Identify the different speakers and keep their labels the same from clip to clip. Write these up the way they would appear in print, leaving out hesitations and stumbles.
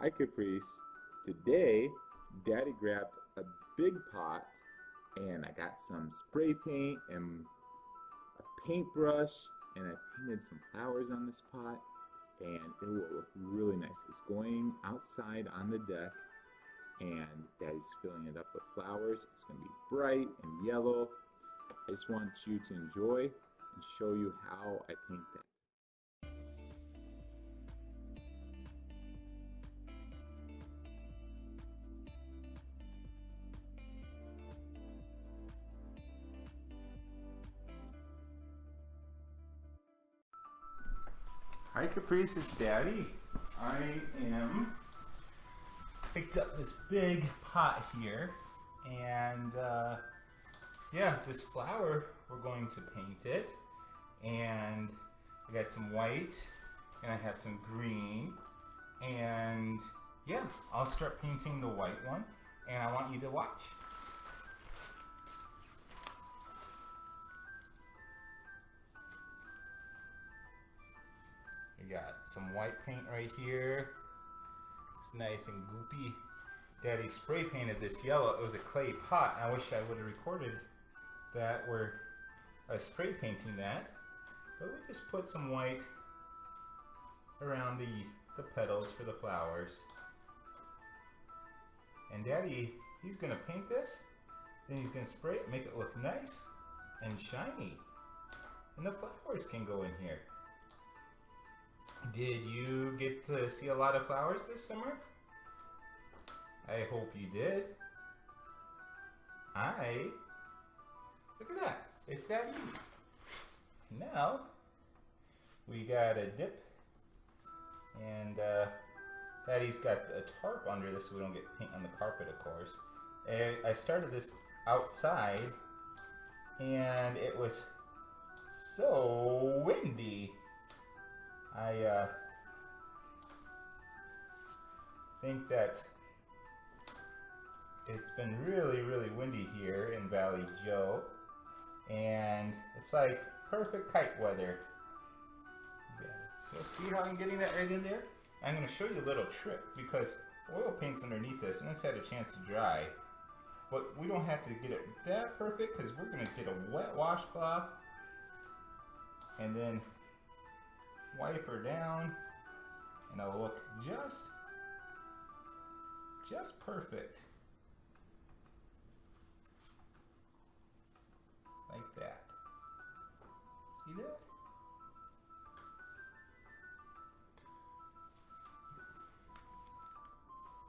Speaker 1: Hi Caprice. Today, Daddy grabbed a big pot and I got some spray paint and a paintbrush and I painted some flowers on this pot and it will look really nice. It's going outside on the deck and Daddy's filling it up with flowers. It's going to be bright and yellow. I just want you to enjoy and show you how I paint that. Hi Caprice, it's Daddy. I am picked up this big pot here and yeah, this flower, we're going to paint it, and I got some white and I have some green, and yeah, I'll start painting the white one and I want you to watch. We got some white paint right here. It's nice and goopy. Daddy spray painted this yellow. It was a clay pot. I wish I would have recorded that where I was spray painting that. But we just put some white around the petals for the flowers. And Daddy, he's going to paint this. Then he's going to spray it, make it look nice and shiny. And the flowers can go in here. Did you get to see a lot of flowers this summer? I hope you did. Look at that. It's that easy. Now, we got a dip, and Daddy's got a tarp under this so we don't get paint on the carpet, of course. And I started this outside, and it was so windy. I think that it's been really, really windy here in Valley Joe, and it's like perfect kite weather. Yeah. So see how I'm getting that right in there? I'm going to show you a little trick because oil paint's underneath this and it's had a chance to dry. But we don't have to get it that perfect because we're going to get a wet washcloth and then wipe her down, and it'll look just perfect. Like that. See that?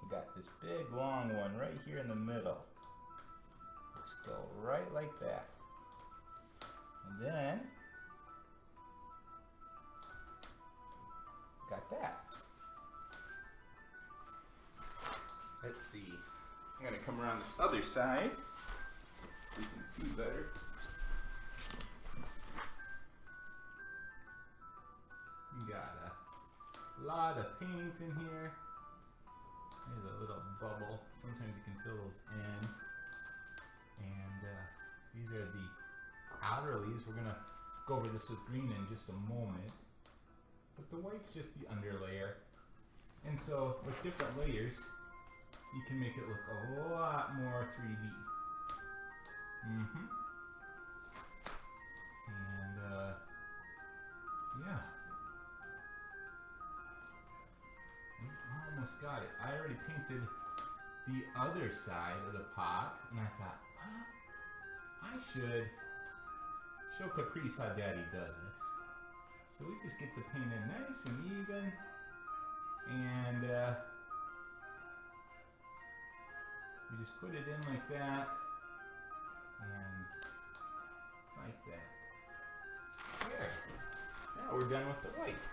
Speaker 1: We got this big long one right here in the middle. Just go right like that. And then got that. Let's see. I'm going to come around this other side so you can see better. You got a lot of paint in here. There's a little bubble. Sometimes you can fill those in. And these are the outer leaves. We're going to go over this with green in just a moment. But the white's just the underlayer. And so with different layers, you can make it look a lot more 3D. And yeah. We almost got it. I already painted the other side of the pot, and I thought, well, I should show Caprice how Daddy does this. So we just get the paint in nice and even, and we just put it in like that, and like that. There. Now we're done with the white.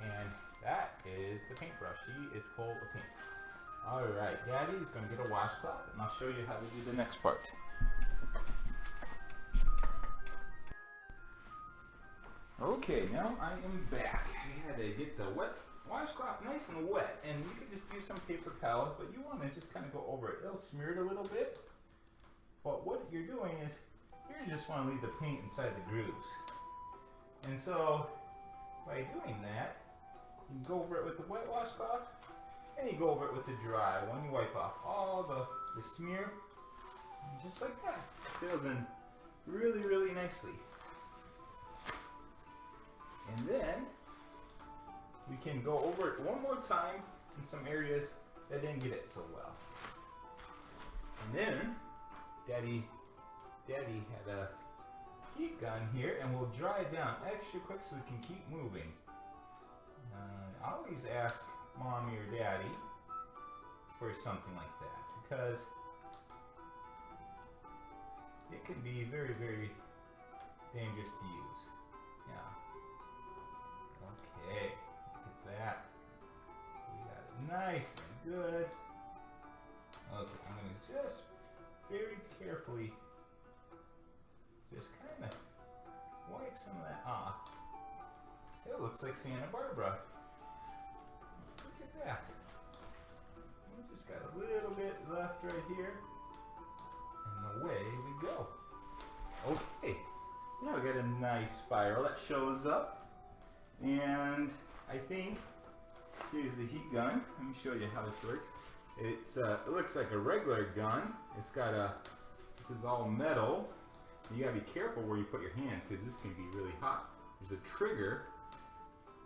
Speaker 1: And that is the paintbrush. She is full of paint. Alright, Daddy's going to get a washcloth, and I'll show you how to do the next part. Okay, now I am back. I had to get the wet washcloth nice and wet, and you could just use some paper towel, but you want to just kind of go over it. It'll smear it a little bit, but what you're doing is you just want to leave the paint inside the grooves. And so by doing that, you can go over it with the wet washcloth, and you go over it with the dry one. You wipe off all the smear, and just like that. Fills in really, really nicely. And then we can go over it one more time in some areas that didn't get it so well. And then Daddy had a heat gun here, and we'll dry it down extra quick so we can keep moving. I always ask Mommy or Daddy for something like that because it can be very, very dangerous to use. Yeah. Okay. Look at that. We got it nice and good. Okay, I'm going to just very carefully just kind of wipe some of that off. It looks like Santa Barbara. Look at that. We just got a little bit left right here. And away we go. Okay. Now we got a nice spiral that shows up. And I think here's the heat gun. Let me show you how this works. It looks like a regular gun. It's got this is all metal. You gotta be careful where you put your hands because this can be really hot. There's a trigger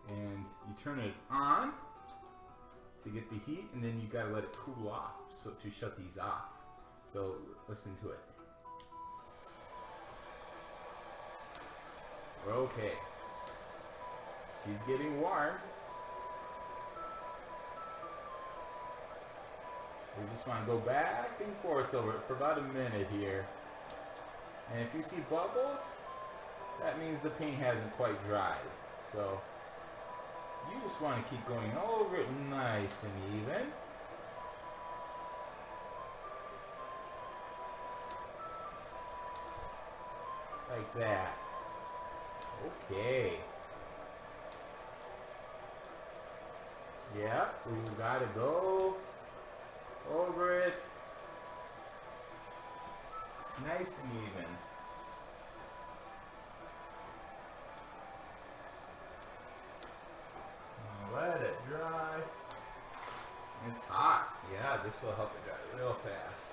Speaker 1: and you turn it on to get the heat, and then you gotta let it cool off so to shut these off. So listen to it. Okay. She's getting warm. We just want to go back and forth over it for about a minute here. And if you see bubbles, that means the paint hasn't quite dried. So you just want to keep going over it nice and even. Like that. Okay. Yeah, we gotta go over it nice and even. Let it dry. It's hot. Yeah, this will help it dry real fast.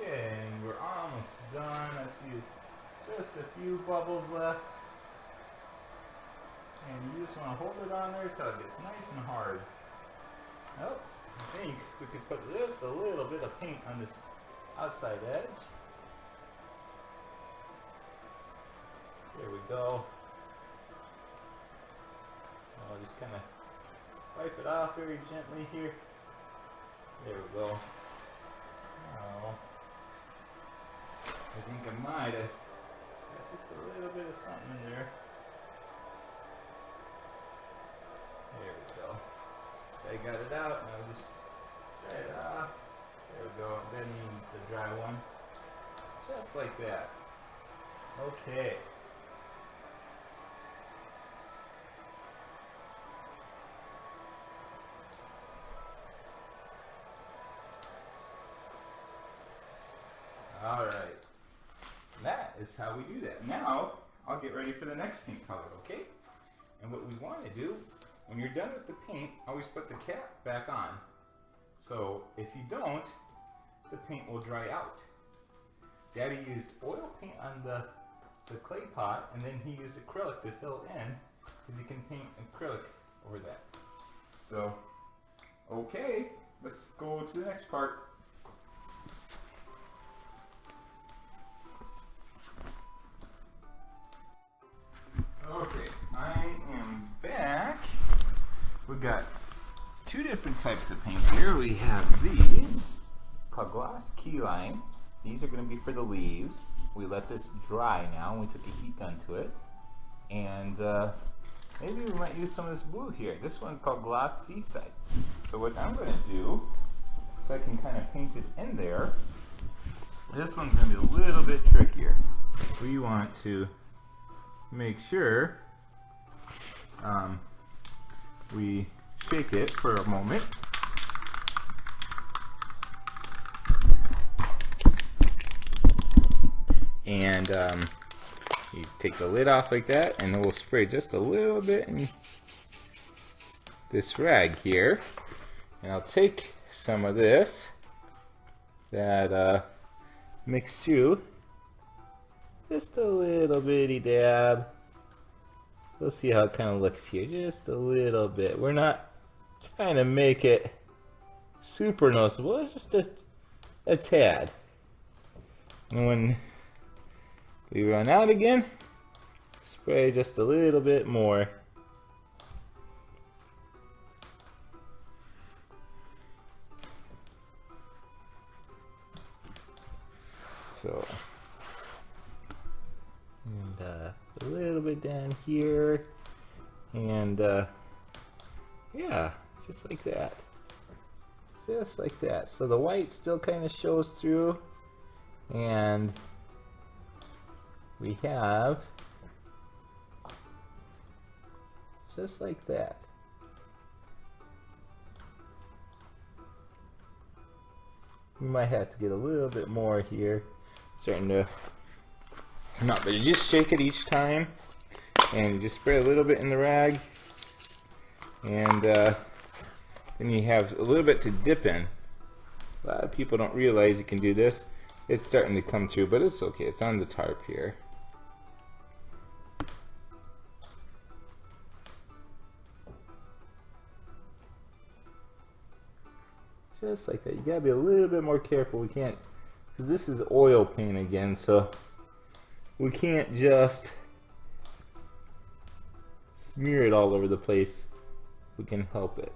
Speaker 1: And we're almost done. I see just a few bubbles left. And you just want to hold it on there until it gets nice and hard. Oh, I think we could put just a little bit of paint on this outside edge. There we go. I'll just kind of wipe it off very gently here. There we go. Oh, I think I might have got just a little bit of something in there. There we go. I got it out. Now just dry it off. There we go. That means the dry one. Just like that. Okay. Alright. That is how we do that. Now, I'll get ready for the next paint color, okay? And what we want to do, when you're done with the paint, always put the cap back on. So, if you don't, the paint will dry out. Daddy used oil paint on the clay pot, and then he used acrylic to fill in, because he can paint acrylic over that. So, okay, let's go to the next part. Okay, I am back. We've got two different types of paints here. We have these. It's called Glaze Key Lime. These are going to be for the leaves. We let this dry now. We took a heat gun to it. And maybe we might use some of this blue here. This one's called Glaze Seaside. So what I'm going to do, so I can kind of paint it in there, this one's going to be a little bit trickier. We want to make sure we shake it for a moment. And you take the lid off like that, and then we'll spray just a little bit in this rag here. And I'll take some of this that mixed through, just a little bitty dab. We'll see how it kind of looks here, just a little bit. We're not trying to make it super noticeable, it's just a tad. And when we run out again, spray just a little bit more. So, and a little bit down here, and yeah, just like that. Just like that. So the white still kind of shows through, and we have just like that. We might have to get a little bit more here. Starting to not, but you just shake it each time, and you just spray a little bit in the rag, and then you have a little bit to dip in. A lot of people don't realize you can do this. It's starting to come through, but it's okay. It's on the tarp here. Just like that. You gotta be a little bit more careful. We can't, because this is oil paint again, so we can't just smear it all over the place. We can help it.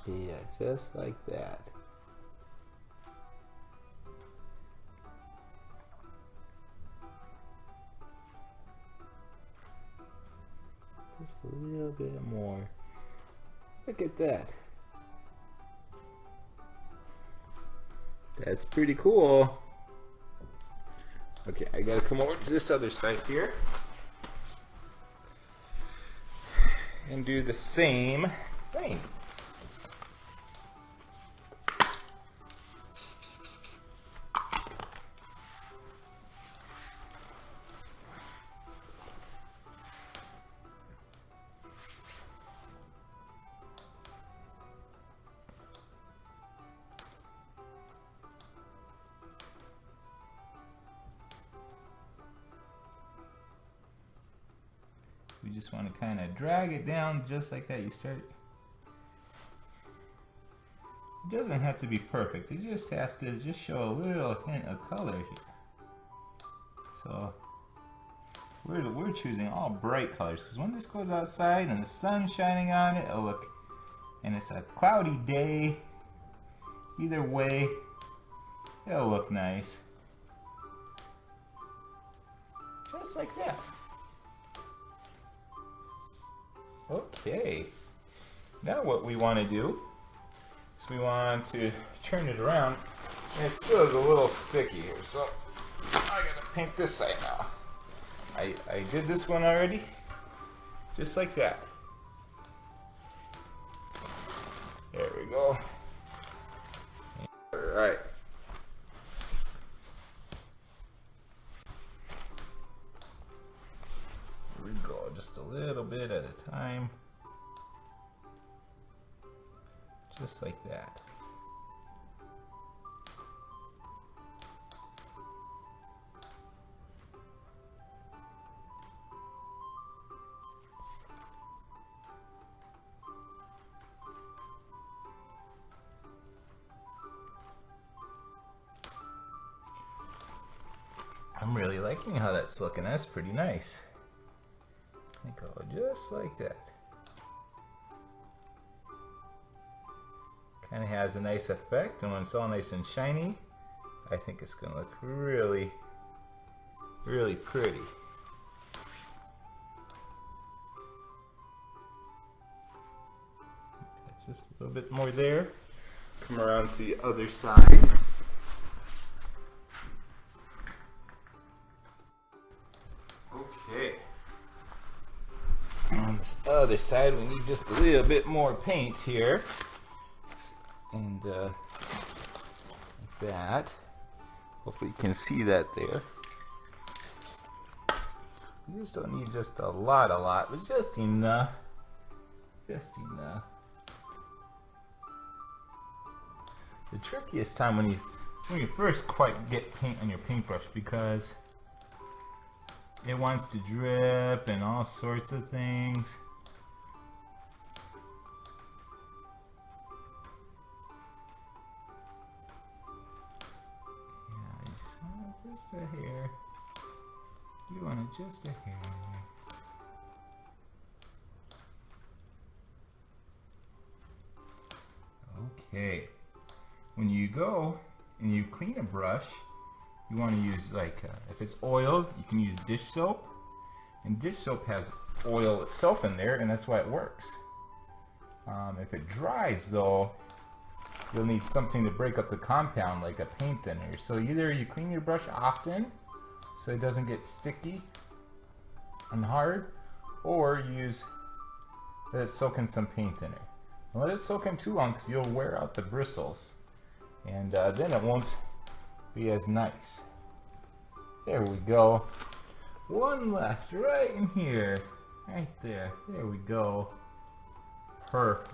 Speaker 1: Yeah, just like that. Just a little bit more. Look at that. That's pretty cool. Okay, I gotta come over to this other side here and do the same thing. We just want to kind of drag it down just like that. You start. It doesn't have to be perfect. It just has to just show a little hint of color here. So we're choosing all bright colors, because when this goes outside and the sun's shining on it, it'll look, and it's a cloudy day, either way, it'll look nice. Just like that. Okay, now what we want to do is we want to turn it around, and it still is a little sticky here, so I gotta paint this side now. I did this one already, just like that. There we go. Alright. Here we go, just a little bit at a time. Just like that. I'm really liking how that's looking. That's pretty nice. I go just like that. Kind of has a nice effect, and when it's all nice and shiny, I think it's going to look really, really pretty. Just a little bit more there. Come around to the other side. Okay. On this other other side, we need just a little bit more paint here. And like that. Hopefully you can see that there. You just don't need just a lot, but just enough. Just enough. The trickiest time when you first quite get paint on your paintbrush, because it wants to drip and all sorts of things. Yeah, just a hair. You want it just a hair in there. Okay. When you go and you clean a brush, you want to use, like, if it's oil, you can use dish soap. And dish soap has oil itself in there, and that's why it works. If it dries, though, you'll need something to break up the compound, like a paint thinner. So either you clean your brush often, so it doesn't get sticky and hard, or let it soak in some paint thinner. Don't let it soak in too long, because you'll wear out the bristles, and then it won't be as nice. There we go. One left right in here. Right there. There we go. Perfect.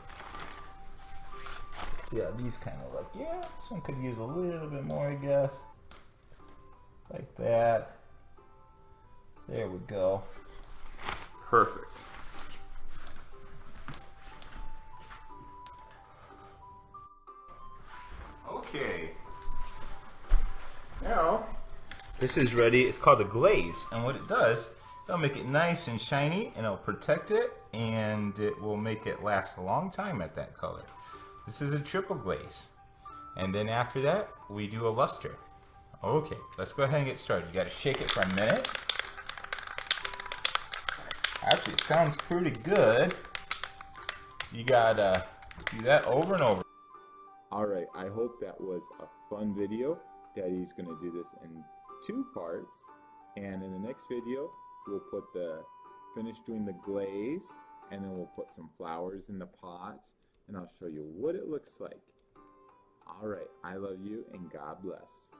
Speaker 1: See how these kind of look. Yeah, this one could use a little bit more, I guess. Like that. There we go. Perfect. Okay. Now, this is ready. It's called the Glaze, and what it does, it'll make it nice and shiny, and it'll protect it, and it will make it last a long time at that color. This is a triple glaze, and then after that, we do a luster. Okay, let's go ahead and get started. You got to shake it for a minute. Actually, it sounds pretty good. You gotta do that over and over. Alright, I hope that was a fun video. Daddy's going to do this in 2 parts, and in the next video we'll finish doing the glaze, and then we'll put some flowers in the pot, and I'll show you what it looks like. Alright, I love you and God bless.